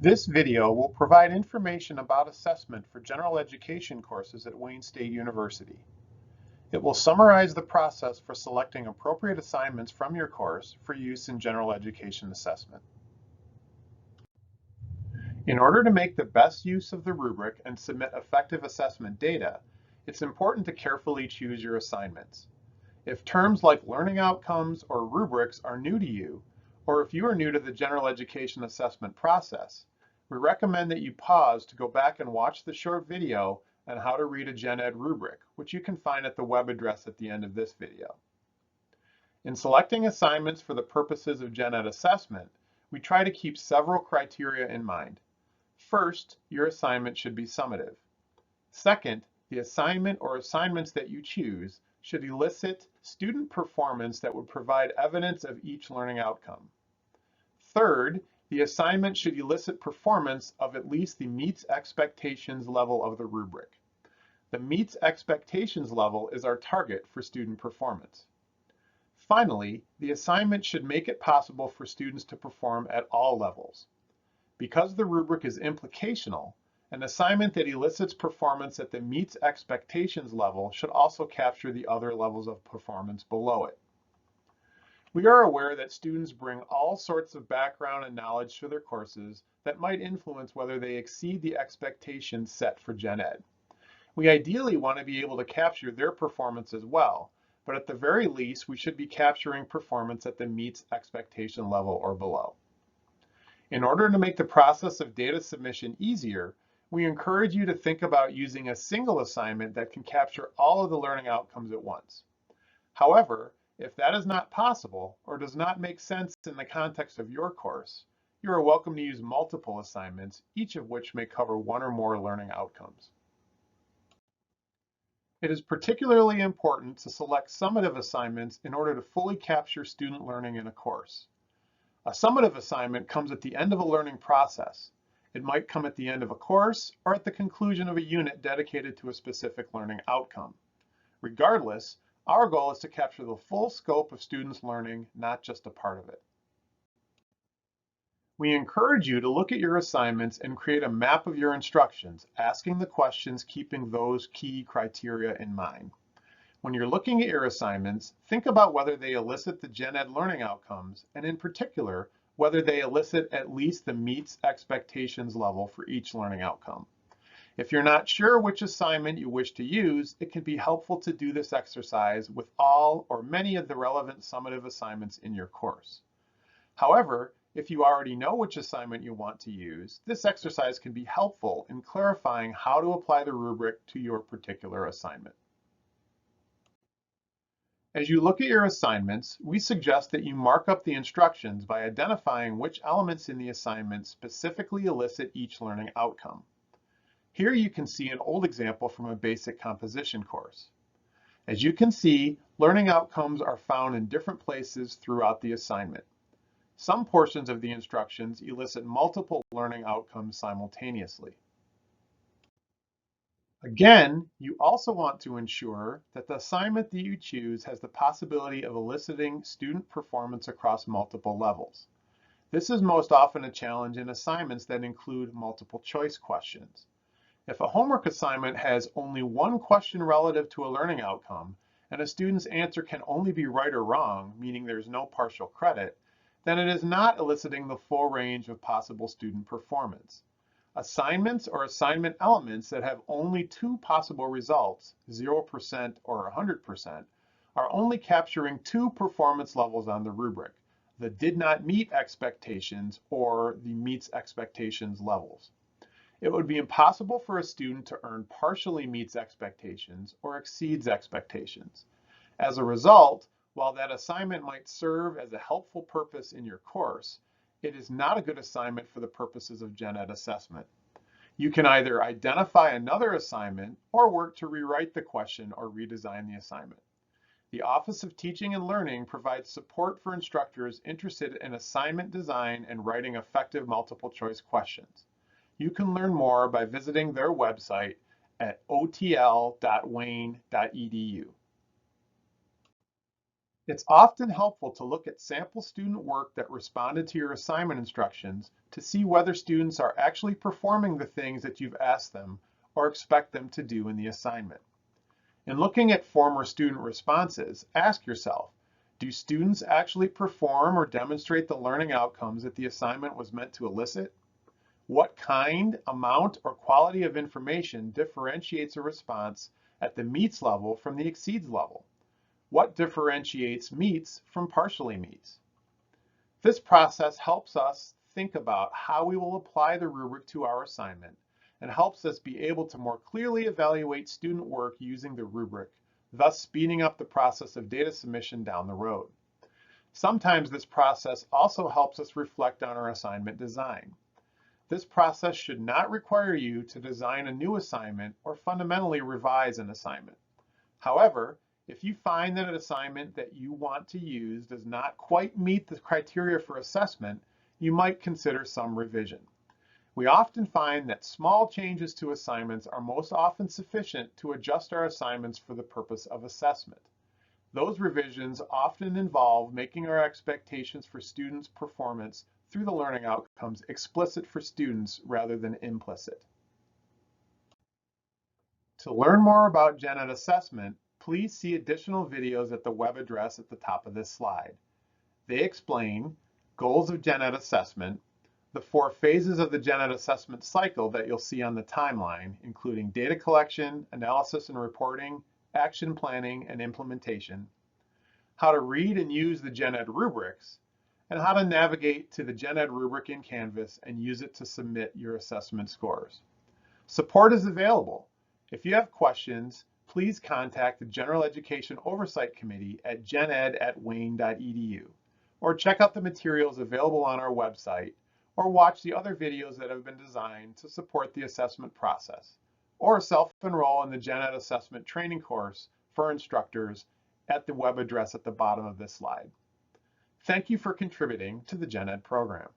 This video will provide information about assessment for general education courses at Wayne State University. It will summarize the process for selecting appropriate assignments from your course for use in general education assessment. In order to make the best use of the rubric and submit effective assessment data, it's important to carefully choose your assignments. If terms like learning outcomes or rubrics are new to you, or if you are new to the general education assessment process, we recommend that you pause to go back and watch the short video on how to read a Gen Ed rubric, which you can find at the web address at the end of this video. In selecting assignments for the purposes of Gen Ed assessment, we try to keep several criteria in mind. First, your assignment should be summative. Second, the assignment or assignments that you choose should elicit student performance that would provide evidence of each learning outcome. Third, the assignment should elicit performance of at least the meets expectations level of the rubric. The meets expectations level is our target for student performance. Finally, the assignment should make it possible for students to perform at all levels. Because the rubric is implicational, an assignment that elicits performance at the meets expectations level should also capture the other levels of performance below it. We are aware that students bring all sorts of background and knowledge to their courses that might influence whether they exceed the expectations set for Gen Ed. We ideally want to be able to capture their performance as well, but at the very least, we should be capturing performance at the meets expectation level or below. In order to make the process of data submission easier, we encourage you to think about using a single assignment that can capture all of the learning outcomes at once. However, if that is not possible or does not make sense in the context of your course, you are welcome to use multiple assignments, each of which may cover one or more learning outcomes. It is particularly important to select summative assignments in order to fully capture student learning in a course. A summative assignment comes at the end of a learning process. It might come at the end of a course or at the conclusion of a unit dedicated to a specific learning outcome. Regardless, our goal is to capture the full scope of students' learning, not just a part of it. We encourage you to look at your assignments and create a map of your instructions, asking the questions keeping those key criteria in mind. When you're looking at your assignments, think about whether they elicit the Gen Ed learning outcomes, and in particular, whether they elicit at least the meets expectations level for each learning outcome. If you're not sure which assignment you wish to use, it can be helpful to do this exercise with all or many of the relevant summative assignments in your course. However, if you already know which assignment you want to use, this exercise can be helpful in clarifying how to apply the rubric to your particular assignment. As you look at your assignments, we suggest that you mark up the instructions by identifying which elements in the assignment specifically elicit each learning outcome. Here you can see an old example from a basic composition course. As you can see, learning outcomes are found in different places throughout the assignment. Some portions of the instructions elicit multiple learning outcomes simultaneously. Again, you also want to ensure that the assignment that you choose has the possibility of eliciting student performance across multiple levels. This is most often a challenge in assignments that include multiple choice questions. If a homework assignment has only one question relative to a learning outcome, and a student's answer can only be right or wrong, meaning there's no partial credit, then it is not eliciting the full range of possible student performance. Assignments or assignment elements that have only two possible results, 0% or 100%, are only capturing two performance levels on the rubric, the did not meet expectations or the meets expectations levels. It would be impossible for a student to earn partially meets expectations or exceeds expectations. As a result, while that assignment might serve as a helpful purpose in your course, it is not a good assignment for the purposes of Gen Ed assessment. You can either identify another assignment or work to rewrite the question or redesign the assignment. The Office of Teaching and Learning provides support for instructors interested in assignment design and writing effective multiple choice questions. You can learn more by visiting their website at otl.wayne.edu. It's often helpful to look at sample student work that responded to your assignment instructions to see whether students are actually performing the things that you've asked them or expect them to do in the assignment. In looking at former student responses, ask yourself, do students actually perform or demonstrate the learning outcomes that the assignment was meant to elicit? What kind, amount, or quality of information differentiates a response at the meets level from the exceeds level? What differentiates meets from partially meets? This process helps us think about how we will apply the rubric to our assignment and helps us be able to more clearly evaluate student work using the rubric, thus speeding up the process of data submission down the road. Sometimes this process also helps us reflect on our assignment design. This process should not require you to design a new assignment or fundamentally revise an assignment. However, if you find that an assignment that you want to use does not quite meet the criteria for assessment, you might consider some revision. We often find that small changes to assignments are most often sufficient to adjust our assignments for the purpose of assessment. Those revisions often involve making our expectations for students' performance through the learning outcomes explicit for students rather than implicit. To learn more about Gen Ed assessment, please see additional videos at the web address at the top of this slide. They explain goals of Gen Ed assessment, the 4 phases of the Gen Ed assessment cycle that you'll see on the timeline, including data collection, analysis and reporting, action planning, and implementation, how to read and use the Gen Ed rubrics, and how to navigate to the Gen Ed rubric in Canvas and use it to submit your assessment scores. Support is available. If you have questions, please contact the General Education Oversight Committee at gened@wayne.edu, or check out the materials available on our website, or watch the other videos that have been designed to support the assessment process, or self-enroll in the Gen Ed assessment training course for instructors at the web address at the bottom of this slide. Thank you for contributing to the Gen Ed program.